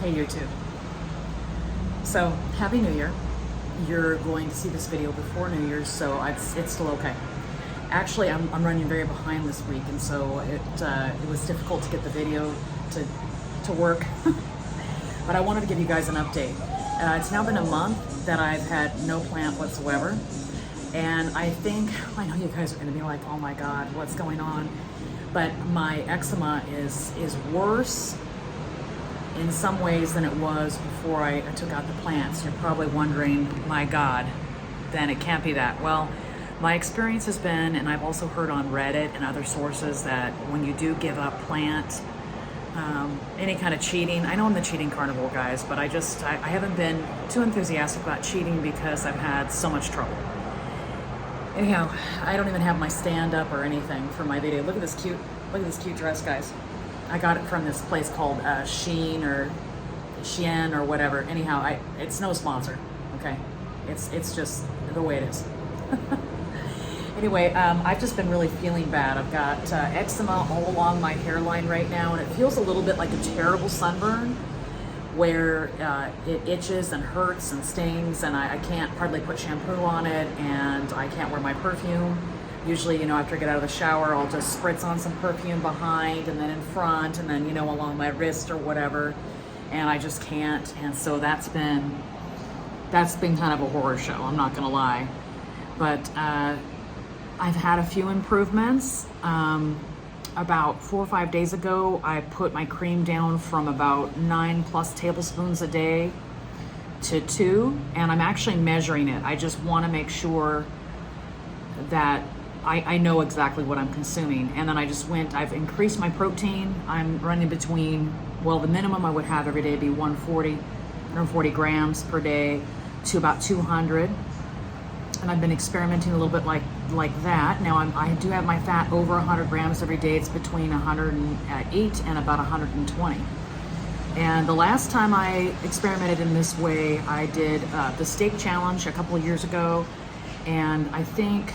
Hey YouTube. So, Happy New Year. You're going to see this video before New Year's, so it's still okay. Actually, I'm running very behind this week, and so it was difficult to get the video to work. But I wanted to give you guys an update. It's now been a month that I've had no plant whatsoever. And I know you guys are gonna be like, oh my God, what's going on? But my eczema is worse in some ways than it was before I took out the plants. You're probably wondering, my God, then it can't be that. Well, my experience has been, and I've also heard on Reddit and other sources, that when you do give up plant, any kind of cheating, I know I'm the cheating carnivore, guys, but I haven't been too enthusiastic about cheating because I've had so much trouble. Anyhow, I don't even have my stand up or anything for my video. Look at this cute dress, guys. I got it from this place called Shein or whatever. Anyhow, it's no sponsor, okay? It's just the way it is. Anyway, I've just been really feeling bad. I've got eczema all along my hairline right now, and it feels a little bit like a terrible sunburn where it itches and hurts and stings, and I can't hardly put shampoo on it, and I can't wear my perfume. Usually, after I get out of the shower, I'll just spritz on some perfume behind and then in front and then, along my wrist or whatever. And I just can't. And so that's been kind of a horror show, I'm not gonna lie. But I've had a few improvements. About 4 or 5 days ago, I put my cream down from about 9+ tablespoons a day to 2, and I'm actually measuring it. I just wanna make sure that I know exactly what I'm consuming. And then I've increased my protein. I'm running between, well, the minimum I would have every day would be 140 grams per day to about 200. And I've been experimenting a little bit like that. Now I do have my fat over 100 grams every day. It's between 108 and about 120. And the last time I experimented in this way, I did the steak challenge a couple of years ago. And I think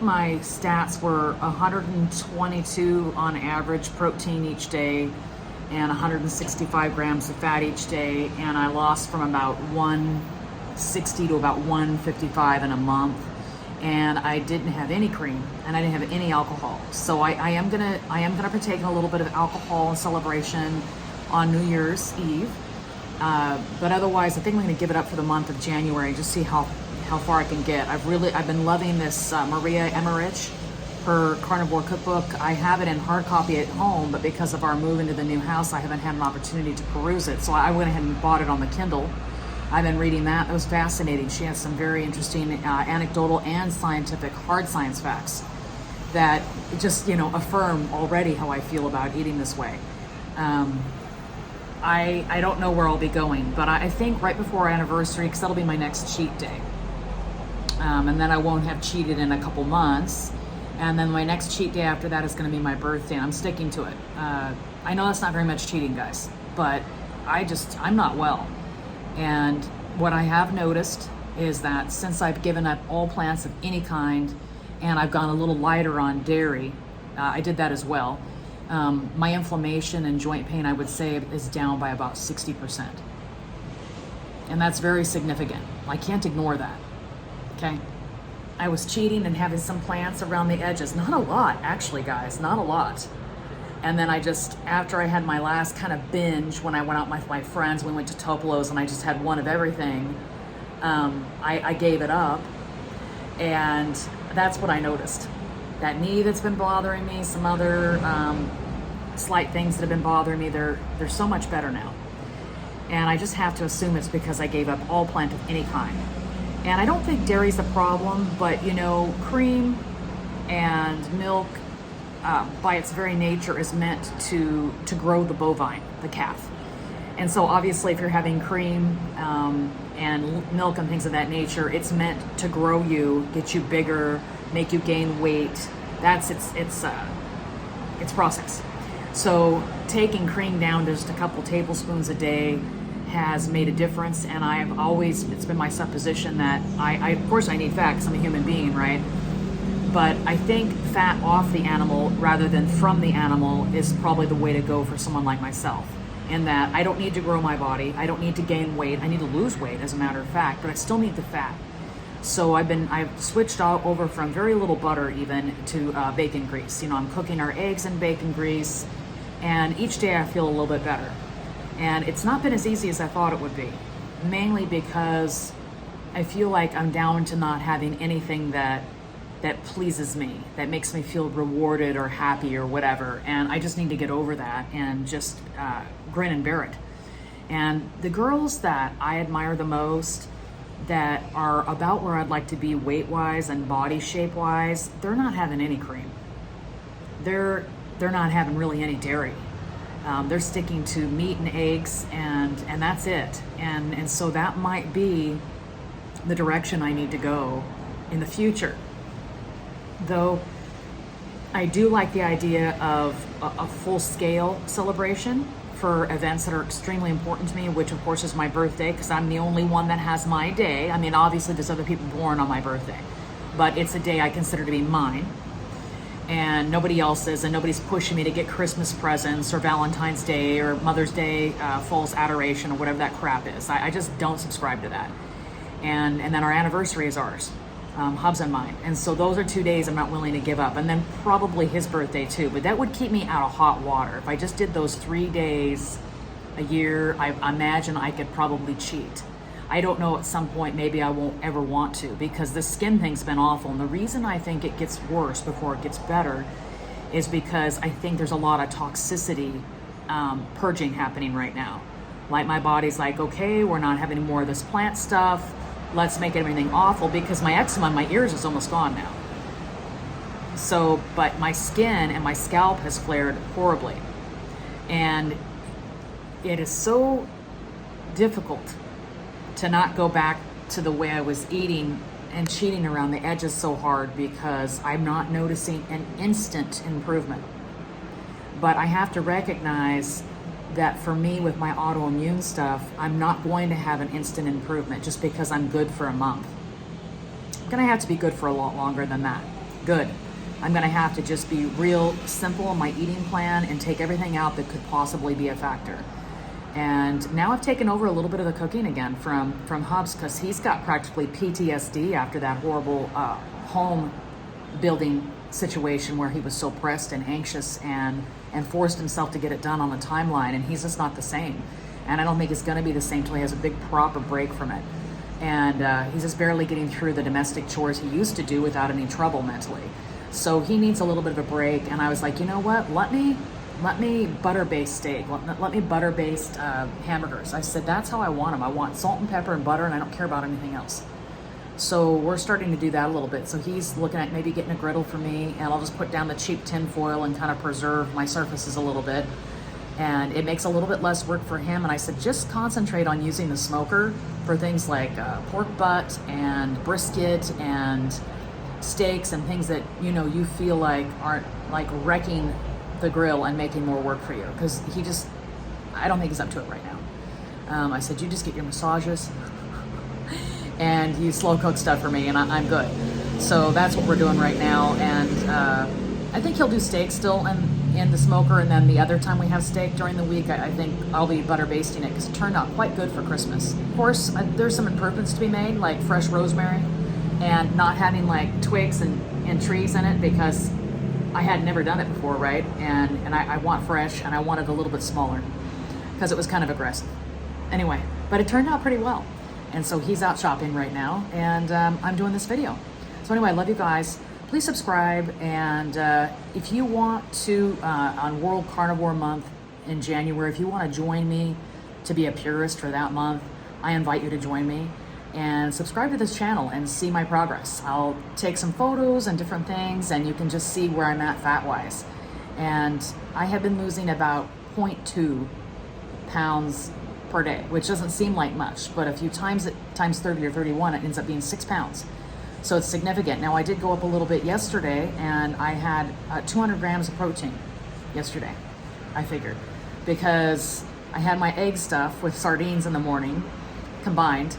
my stats were 122 on average protein each day and 165 grams of fat each day, and I lost from about 160 to about 155 in a month, and I didn't have any cream and I didn't have any alcohol. So I am gonna partake in a little bit of alcohol and celebration on New Year's Eve, but otherwise I think I'm gonna give it up for the month of January and just see how far I can get. I've been loving this Maria Emmerich, her carnivore cookbook. I have it in hard copy at home, but because of our move into the new house, I haven't had an opportunity to peruse it. So I went ahead and bought it on the Kindle. I've been reading that. It was fascinating. She has some very interesting anecdotal and scientific hard science facts that just, affirm already how I feel about eating this way. I don't know where I'll be going, but I think right before our anniversary, because that'll be my next cheat day. And then I won't have cheated in a couple months. And then my next cheat day after that is going to be my birthday, and I'm sticking to it. I know that's not very much cheating, guys, but I'm not well. And what I have noticed is that since I've given up all plants of any kind, and I've gone a little lighter on dairy, I did that as well, my inflammation and joint pain, I would say, is down by about 60%. And that's very significant. I can't ignore that. Okay, I was cheating and having some plants around the edges. Not a lot, actually, guys, not a lot. And then after I had my last kind of binge, when I went out with my friends, we went to Topolo's and I just had one of everything, I gave it up. And that's what I noticed. That knee that's been bothering me, some other slight things that have been bothering me, they're so much better now. And I just have to assume it's because I gave up all plant of any kind. And I don't think dairy's a problem, but cream and milk, by its very nature, is meant to grow the bovine, the calf. And so obviously if you're having cream and milk and things of that nature, it's meant to grow you, get you bigger, make you gain weight. That's its process. So taking cream down to just a couple tablespoons a day has made a difference, and it's been my supposition that of course I need fat because I'm a human being, right? But I think fat off the animal rather than from the animal is probably the way to go for someone like myself. in that I don't need to grow my body. I don't need to gain weight. I need to lose weight, as a matter of fact, but I still need the fat. So I've switched over from very little butter even to bacon grease. You know, I'm cooking our eggs in bacon grease, and each day I feel a little bit better. And it's not been as easy as I thought it would be, mainly because I feel like I'm down to not having anything that pleases me, that makes me feel rewarded or happy or whatever. And I just need to get over that and just grin and bear it. And the girls that I admire the most, that are about where I'd like to be weight-wise and body shape-wise, they're not having any cream. They're not having really any dairy. They're sticking to meat and eggs, and that's it. And so that might be the direction I need to go in the future. Though I do like the idea of a full-scale celebration for events that are extremely important to me, which of course is my birthday, because I'm the only one that has my day. I mean, obviously there's other people born on my birthday, but it's a day I consider to be mine, and nobody else's, and nobody's pushing me to get Christmas presents or Valentine's Day or Mother's Day, false adoration or whatever that crap is. I just don't subscribe to that. And then our anniversary is ours, Hub's and mine. And so those are 2 days I'm not willing to give up. And then probably his birthday too, but that would keep me out of hot water. If I just did those 3 days a year, I imagine I could probably cheat. I don't know, at some point maybe I won't ever want to, because the skin thing's been awful. And the reason I think it gets worse before it gets better is because I think there's a lot of toxicity purging happening right now. Like, my body's like, okay, we're not having any more of this plant stuff. Let's make everything awful, because my eczema on my ears is almost gone now. So, but my skin and my scalp has flared horribly. And it is so difficult to not go back to the way I was eating and cheating around the edges so hard, because I'm not noticing an instant improvement. But I have to recognize that for me, with my autoimmune stuff, I'm not going to have an instant improvement just because I'm good for a month. I'm gonna have to be good for a lot longer than that. Good. I'm gonna have to just be real simple in my eating plan and take everything out that could possibly be a factor. And now I've taken over a little bit of the cooking again from Hubs, because he's got practically PTSD after that horrible home building situation where he was so pressed and anxious and forced himself to get it done on the timeline, and he's just not the same. And I don't think it's gonna be the same till he has a big proper break from it. And he's just barely getting through the domestic chores he used to do without any trouble mentally. So he needs a little bit of a break. And I was like, you know what, let me butter-based steak, let me butter-based hamburgers. I said, that's how I want them. I want salt and pepper and butter, and I don't care about anything else. So we're starting to do that a little bit. So he's looking at maybe getting a griddle for me, and I'll just put down the cheap tin foil and kind of preserve my surfaces a little bit. And it makes a little bit less work for him. And I said, just concentrate on using the smoker for things like pork butt and brisket and steaks and things that, you know, you feel like aren't like wrecking the grill and making more work for you. Because I don't think he's up to it right now. I said, you just get your massages and you slow cook stuff for me, and I'm good. So that's what we're doing right now. And I think he'll do steak still in the smoker, and then the other time we have steak during the week, I think I'll be butter basting it, because it turned out quite good for Christmas. Of course, there's some improvements to be made, like fresh rosemary and not having like twigs and trees in it, because I had never done it before, right? And I want fresh, and I want it a little bit smaller because it was kind of aggressive. Anyway, but it turned out pretty well. And so he's out shopping right now, and I'm doing this video. So anyway, I love you guys. Please subscribe, and if you want to, on World Carnivore Month in January, if you want to join me to be a purist for that month, I invite you to join me and subscribe to this channel and see my progress. I'll take some photos and different things, and you can just see where I'm at fat-wise. And I have been losing about 0.2 pounds per day, which doesn't seem like much, but if you times it times 30 or 31, it ends up being 6 pounds. So it's significant. Now, I did go up a little bit yesterday, and I had 200 grams of protein yesterday, I figured, because I had my egg stuff with sardines in the morning combined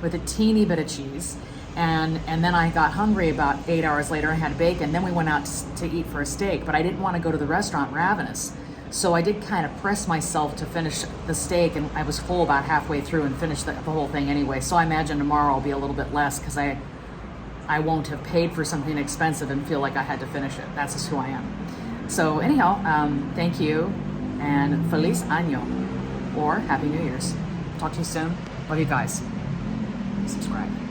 with a teeny bit of cheese, and then I got hungry about 8 hours later. I had bacon. Then we went out to eat for a steak, but I didn't want to go to the restaurant ravenous. So I did kind of press myself to finish the steak, and I was full about halfway through and finished the whole thing anyway. So I imagine tomorrow I'll be a little bit less because I won't have paid for something expensive and feel like I had to finish it. That's just who I am. So anyhow, thank you, and Feliz Año, or Happy New Year's. Talk to you soon. Love you guys. Subscribe.